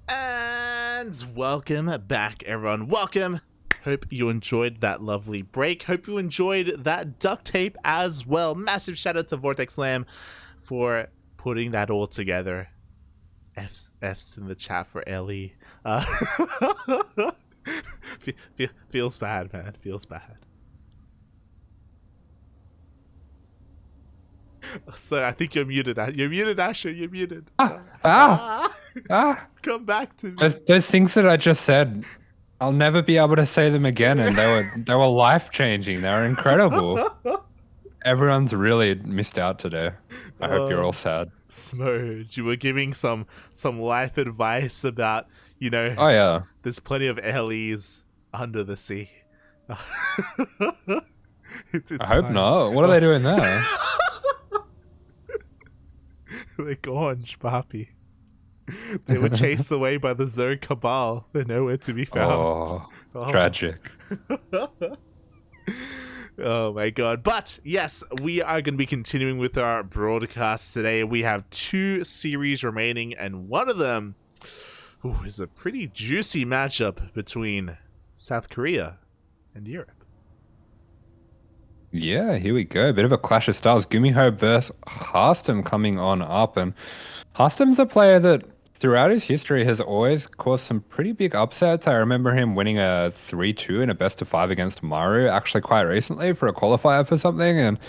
And welcome back, everyone. Welcome. Hope you enjoyed that lovely break. Hope you enjoyed that duct tape as well. Massive shout out to Vortex Lamb for putting that all together. F's in the chat for Ellie. Feels bad, man. Feels bad. So I think you're muted. You're muted, Asher. You're muted. Come back to me. Those things that I just said, I'll never be able to say them again, and they were life changing. They were incredible. Everyone's really missed out today. I hope you're all sad. Smooge, you were giving some life advice about, you know. Oh yeah. There's plenty of Ellies under the sea. it's I hope not. What are they doing there? Like orange, Papi. They were chased away by the Zerg Cabal. They're nowhere to be found. Oh. Tragic. Oh my god. But yes, we are going to be continuing with our broadcast today. We have 2 series remaining, and one of them is a pretty juicy matchup between South Korea and Europe. Yeah, here we go. A bit of a clash of styles. GuMiho versus Harstem coming on up. And Harstem's a player that throughout his history has always caused some pretty big upsets. I remember him winning a 3-2 in a best of 5 against Maru actually quite recently for a qualifier for something. And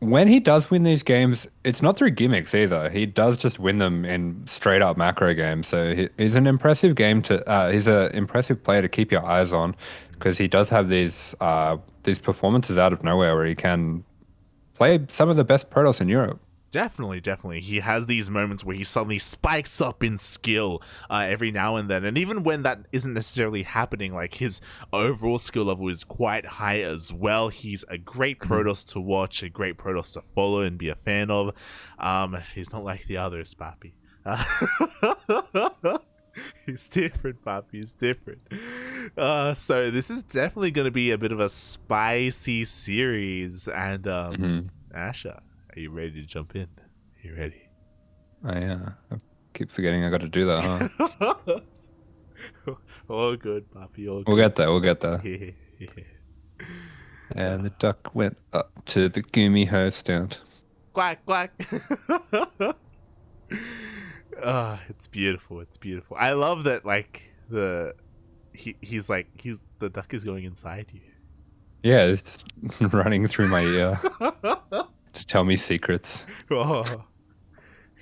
when he does win these games, it's not through gimmicks either. He does just win them in straight up macro games. So he's an impressive he's an impressive player to keep your eyes on, because he does have these performances out of nowhere where he can play some of the best Protoss in Europe. Definitely. He has these moments where he suddenly spikes up in skill every now and then. And even when that isn't necessarily happening, like, his overall skill level is quite high as well. He's a great Protoss to watch, a great Protoss to follow and be a fan of. He's not like the others, Papi. He's different, Papi. He's different. So this is definitely going to be a bit of a spicy series. And Asher, are you ready to jump in? Are you ready? I keep forgetting I got to do that, huh? All good, Papi. All good. We'll get there. Yeah. And the duck went up to the GuMiho stand. Quack, quack. It's beautiful. It's beautiful. I love that, like, the duck is going inside you. Yeah, it's just running through my ear to tell me secrets. Oh,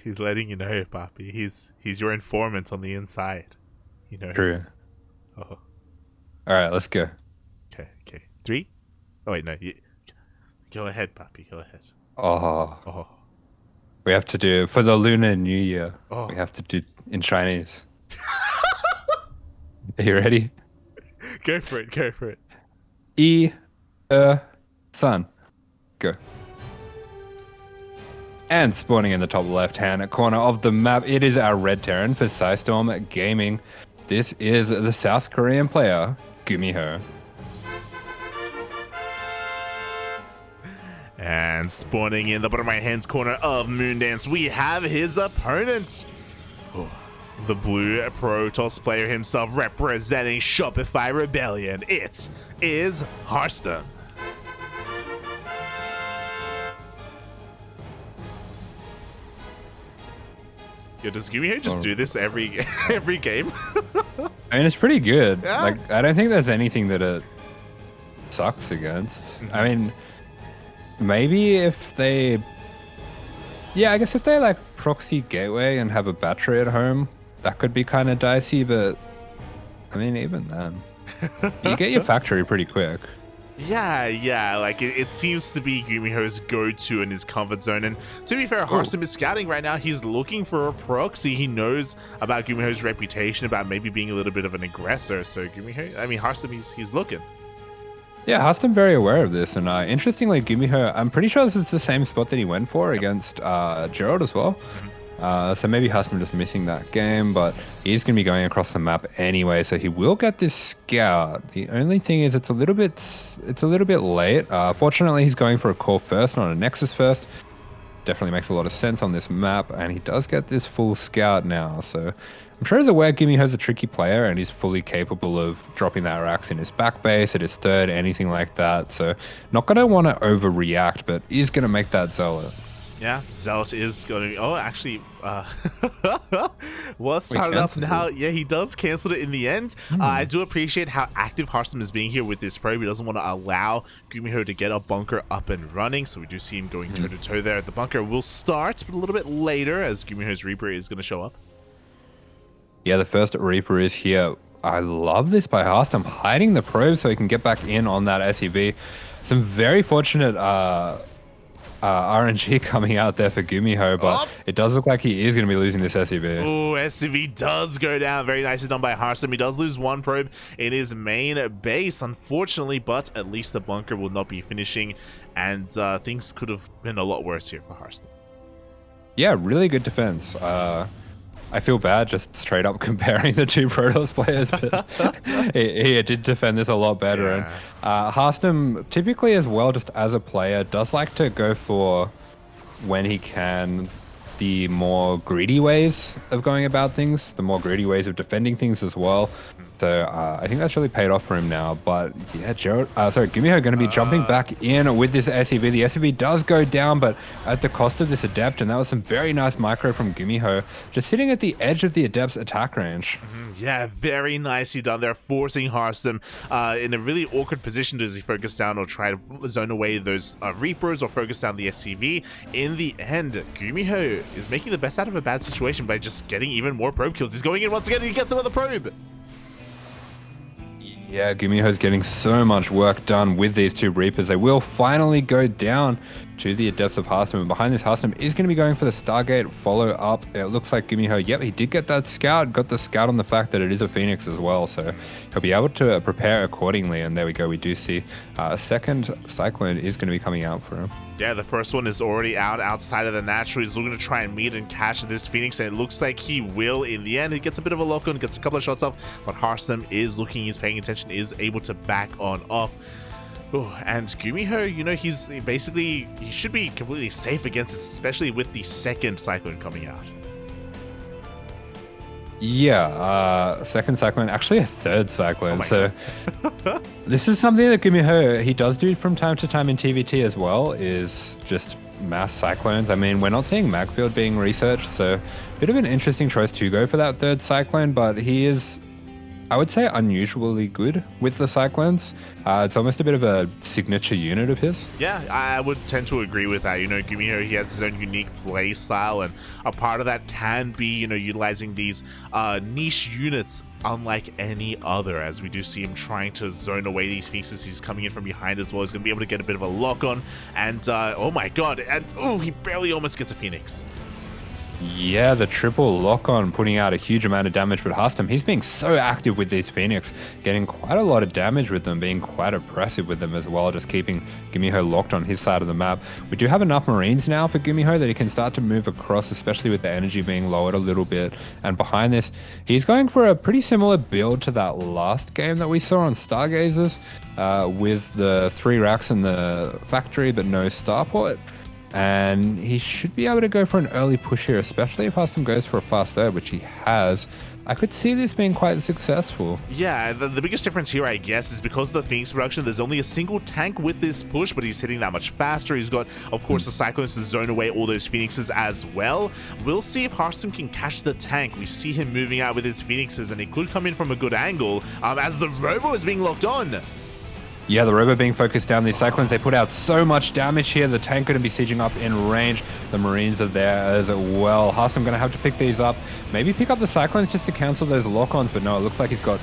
he's letting you know, Papi. He's your informant on the inside. You know. True. Oh. All right, let's go. Okay. 3. Oh wait, no. Go ahead, Papi. Go ahead. Oh. We have to do, for the Lunar New Year, Oh. we have to do in Chinese. Are you ready? Go for it. Sun. Go. And spawning in the top left-hand corner of the map, it is our red Terran for Psystorm Gaming. This is the South Korean player, GuMiho. And spawning in the bottom right-hand corner of Moondance, we have his opponent. The blue Protoss player himself, representing Shopify Rebellion. It is Harstem. Yo, does GuMiho just do this every game? I mean, it's pretty good. Yeah. Like, I don't think there's anything that it sucks against. I mean, maybe if they... Yeah, I guess if they, like, proxy gateway and have a battery at home, that could be kind of dicey, but... I mean, even then. You get your factory pretty quick. Yeah, like, it seems to be GuMiho's go-to in his comfort zone. And to be fair, Harstem is scouting right now. He's looking for a proxy. He knows about GuMiho's reputation, about maybe being a little bit of an aggressor. So Harstem, he's looking. Yeah, Harstem very aware of this, and interestingly, GuMiho, I'm pretty sure this is the same spot that he went for against Gerald as well. So maybe Harstem just missing that game, but he's going to be going across the map anyway, so he will get this scout. The only thing is it's a little bit late. Fortunately, he's going for a core first, not a Nexus first. definitely makes a lot of sense on this map, and he does get this full scout now. So I'm sure he's aware GuMiho's a tricky player, and he's fully capable of dropping that Rax in his back base, at his third, anything like that. So not going to want to overreact, but is going to make that Zealot. Yeah, Zealot is going to... Oh, actually, well, started up now. Yeah, he does cancel it in the end. I do appreciate how active Harstem is being here with this probe. He doesn't want to allow GuMiho to get a bunker up and running, so we do see him going toe-to-toe there. The bunker will start, but a little bit later, as GuMiho's Reaper is going to show up. Yeah, the first Reaper is here. I love this by Harstem, hiding the probe so he can get back in on that SEV. Some very fortunate... RNG coming out there for GuMiho, but it does look like he is going to be losing this SEV. Oh, SEV does go down. Very nicely done by Harstem. He does lose one probe in his main base, unfortunately, but at least the bunker will not be finishing, and things could have been a lot worse here for Harstem. Yeah, really good defense. I feel bad just straight up comparing the two Protoss players, but he did defend this a lot better. Yeah. And Harstem, typically as well, just as a player, does like to go for, when he can, the more greedy ways of going about things, the more greedy ways of defending things as well. So I think that's really paid off for him now. But yeah, GuMiho going to be jumping back in with this SEV. The SEV does go down, but at the cost of this Adept, and that was some very nice micro from GuMiho, just sitting at the edge of the Adept's attack range. Yeah, very nicely done there, forcing Harstem in a really awkward position. Does he focus down or try to zone away those Reapers or focus down the SCV? In the end, GuMiho is making the best out of a bad situation by just getting even more probe kills. He's going in once again and he gets another probe. Yeah, GuMiho's getting so much work done with these two Reapers. They will finally go down to the Adepts of Harstem. And behind this, Harstem is going to be going for the Stargate follow-up. It looks like GuMiho, yep, he did get that scout. Got the scout on the fact that it is a Phoenix as well. So he'll be able to prepare accordingly. And there we go. We do see a second Cyclone is going to be coming out for him. Yeah, the first one is already outside of the natural. He's looking to try and meet and catch this Phoenix, and it looks like he will in the end. He gets a bit of a lock on, gets a couple of shots off, but Harstem is looking, he's paying attention, is able to back on off. Oh, and GuMiho, you know, he's basically, he should be completely safe against this, especially with the second Cyclone coming out. Yeah, second Cyclone, actually a third Cyclone. So this is something that GuMiho, he does do from time to time in TvT as well, is just mass Cyclones. I mean, we're not seeing Magfield being researched, so a bit of an interesting choice to go for that third Cyclone, but he is, I would say, unusually good with the Cyclones. It's almost a bit of a signature unit of his. Yeah, I would tend to agree with that. You know, GuMiho, he has his own unique play style, and a part of that can be, you know, utilizing these niche units unlike any other, as we do see him trying to zone away these pieces. He's coming in from behind as well. He's going to be able to get a bit of a lock on, and oh my god, and oh, he barely almost gets a Phoenix. Yeah, the triple lock-on putting out a huge amount of damage, but Harstem, he's being so active with these Phoenix, getting quite a lot of damage with them, being quite oppressive with them as well, just keeping GuMiho locked on his side of the map. We do have enough Marines now for GuMiho that he can start to move across, especially with the energy being lowered a little bit. And behind this, he's going for a pretty similar build to that last game that we saw on Stargazers, with the 3 racks in the factory, but no starport. And he should be able to go for an early push here, especially if Harstem goes for a fast third, which he has. I could see this being quite successful. Yeah, the biggest difference here, I guess, is because of the Phoenix production, there's only a single tank with this push, but he's hitting that much faster. He's got, of course, the Cyclones to zone away all those Phoenixes as well. We'll see if Harstem can catch the tank. We see him moving out with his Phoenixes, and he could come in from a good angle as the Robo is being locked on. Yeah, the Robo being focused down. These Cyclones, they put out so much damage here. The tank going to be sieging up in range. The Marines are there as well. Harstem going to have to pick these up. Maybe pick up the Cyclones just to cancel those lock-ons, but no, it looks like he's got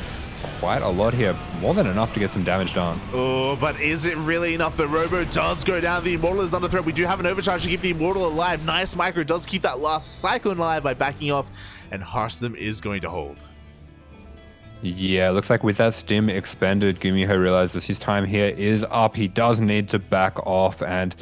quite a lot here. More than enough to get some damage done. Oh, but is it really enough? The Robo does go down. The Immortal is under threat. We do have an overcharge to keep the Immortal alive. Nice micro does keep that last Cyclone alive by backing off, and Harstem is going to hold. Yeah, looks like with that stim expended, GuMiho realizes his time here is up. He does need to back off, and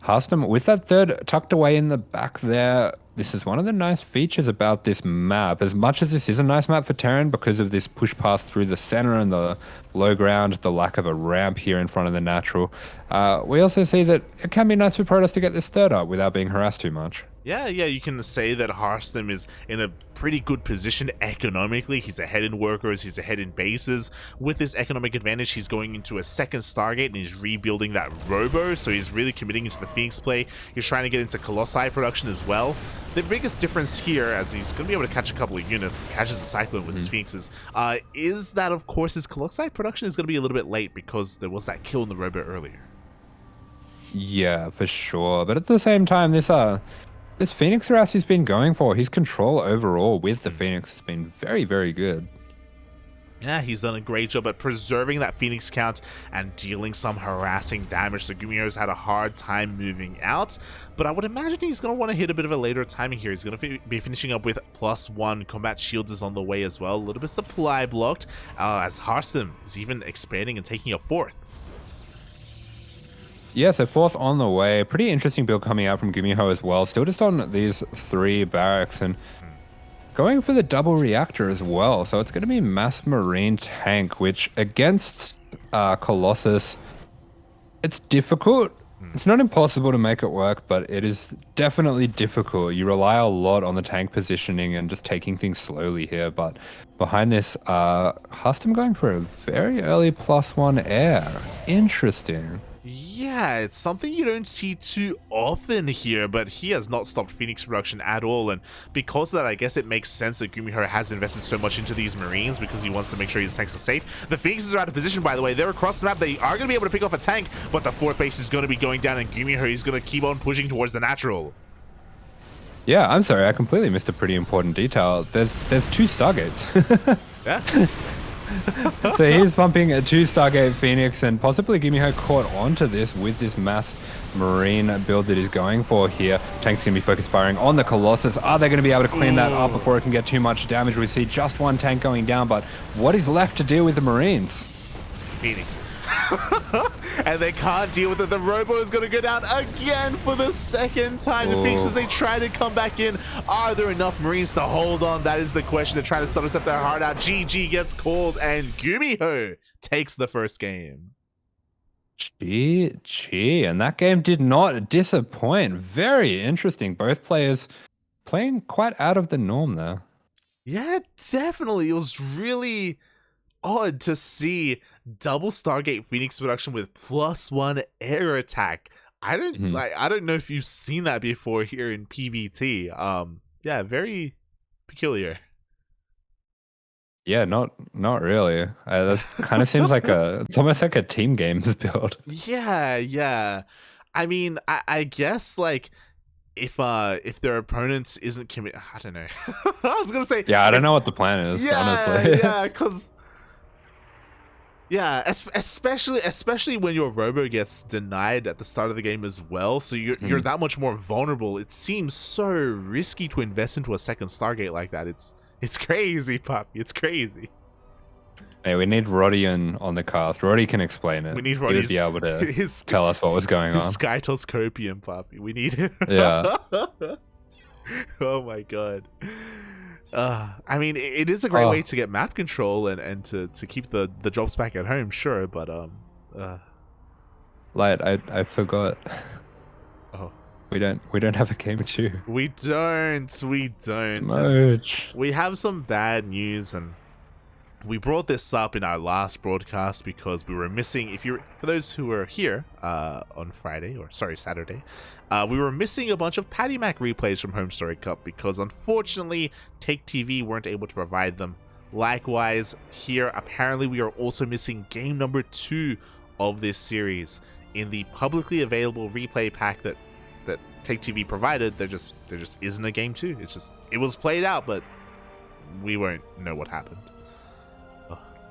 Harstem with that third tucked away in the back there. This is one of the nice features about this map. As much as this is a nice map for Terran because of this push path through the center and the low ground, the lack of a ramp here in front of the natural, we also see that it can be nice for Protoss to get this third up without being harassed too much. Yeah, you can say that Harstem is in a pretty good position economically. He's ahead in workers, he's ahead in bases. With this economic advantage, he's going into a second Stargate and he's rebuilding that Robo, so he's really committing into the Phoenix play. He's trying to get into Colossi production as well. The biggest difference here, as he's going to be able to catch a couple of units, catches a Cyclone with his Phoenixes, is that, of course, his Colossi production is going to be a little bit late because there was that kill in the Robo earlier. Yeah, for sure. But at the same time, this Phoenix harass he's been going for, his control overall with the Phoenix has been very, very good. Yeah, he's done a great job at preserving that Phoenix count and dealing some harassing damage. So GuMiho's had a hard time moving out, but I would imagine he's going to want to hit a bit of a later timing here. He's going to be finishing up with +1. Combat Shields is on the way as well. A little bit supply blocked as Harstem is even expanding and taking a 4th. Yeah, so 4th on the way. Pretty interesting build coming out from GuMiho as well. Still just on these 3 barracks and going for the double reactor as well. So it's going to be mass marine tank, which against Colossus, it's difficult. It's not impossible to make it work, but it is definitely difficult. You rely a lot on the tank positioning and just taking things slowly here. But behind this, Harstem going for a very early +1 air. Interesting. Yeah, it's something you don't see too often here, but he has not stopped Phoenix production at all, and because of that, I guess it makes sense that GuMiho has invested so much into these Marines because he wants to make sure his tanks are safe. The Phoenixes are out of position, by the way. They're across the map. They are going to be able to pick off a tank, but the 4th base is going to be going down, and GuMiho is going to keep on pushing towards the natural. Yeah, I'm sorry, I completely missed a pretty important detail. There's 2 Stargates. Yeah. So he's pumping a 2 Stargate Phoenix, and possibly GuMiho caught onto this with this mass marine build that he's going for here. Tank's going to be focused firing on the Colossus. Are they going to be able to clean that up before it can get too much damage? We see just 1 tank going down, but what is left to deal with the Marines? Phoenixes. And they can't deal with it. The Robo is going to go down again for the 2nd time. The Phoenixes, they try to come back in. Are there enough Marines to hold on? That is the question. They're trying to step their heart out. GG gets called, and GuMiho takes the 1st game. GG, and that game did not disappoint. Very interesting. Both players playing quite out of the norm there. Yeah, definitely. It was really odd to see double Stargate Phoenix production with +1 air attack. I don't know if you've seen that before here in PvT. Yeah, very peculiar. Yeah, not really. That kind of seems like it's almost like a team games build. Yeah. I mean, I guess like if their opponent isn't commit, I don't know. I was gonna say. Yeah, I don't know what the plan is. Honestly. Yeah, because. Yeah, especially when your Robo gets denied at the start of the game as well, so you're that much more vulnerable. It seems so risky to invest into a second Stargate like that. It's crazy, Poppy. It's crazy. Hey, we need Roddy on the cast. Roddy can explain it. We need Roddy to be able to tell us what was going on. Skytoscopium, Poppy. We need him. Yeah. Oh my god. I mean, it is a great way to get map control and to keep the drops back at home, sure, but Light, I forgot. Oh. We don't have a game 2. We don't. Much. We have some bad news, and we brought this up in our last broadcast because we were missing, for those who were here on Saturday, we were missing a bunch of Patty Mac replays from HomeStory Cup because unfortunately Take TV weren't able to provide them. Likewise, here apparently we are also missing game number 2 of this series. In the publicly available replay pack that Take TV provided, there just isn't a game 2. It was played out, but we won't know what happened.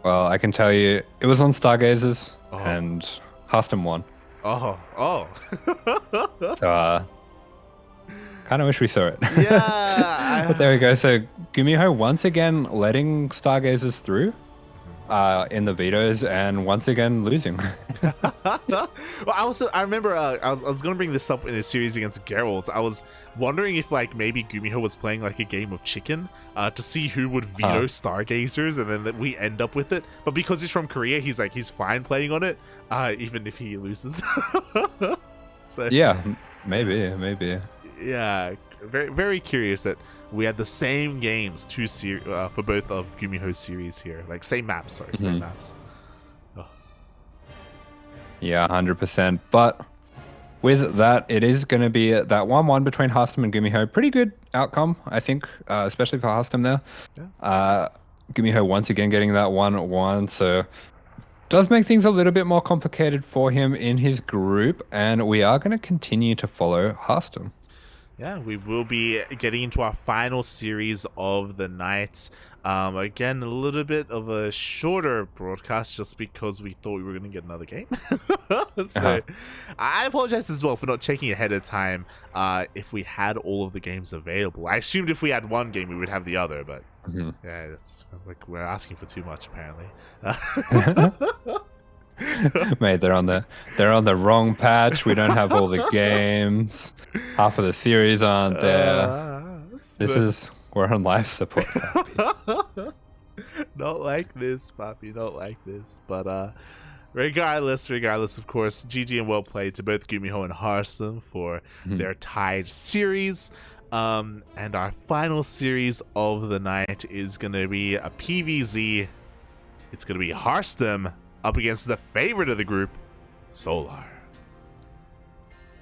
Well, I can tell you, it was on Stargazers, and Harstem won. Oh. So, kind of wish we saw it. Yeah. But there we go. So, GuMiho once again letting Stargazers through. in the vetoes and once again losing. Well, I remember I was gonna bring this up in a series against Geralt. I was wondering if like maybe GuMiho was playing like a game of chicken to see who would veto Stargazers, and then that we end up with it. But because he's from Korea, he's fine playing on it, even if he loses. So Yeah, maybe. yeah, very very curious that we had the same games for both of GuMiho's series here, like same maps. Sorry, same maps. Oh. Yeah, 100%. But with that, it is going to be that 1-1 between Harstem and GuMiho. Pretty good outcome, I think, especially for Harstem there. Yeah. GuMiho once again getting that 1-1, so does make things a little bit more complicated for him in his group, and we are going to continue to follow Harstem. Yeah, we will be getting into our final series of the night. Again, a little bit of a shorter broadcast just because we thought we were going to get another game. So I apologize as well for not checking ahead of time if we had all of the games available. I assumed if we had one game, we would have the other, but yeah, it's like we're asking for too much apparently. Mate, they're on the wrong patch. We don't have all the games. Half of the series aren't there. We're on life support. Not like this, Poppy. Not like this. But regardless, of course, GG and well played to both GuMiho and Harstem for their tied series. And our final series of the night is gonna be a PvZ. It's gonna be Harstem up against the favorite of the group, Solar.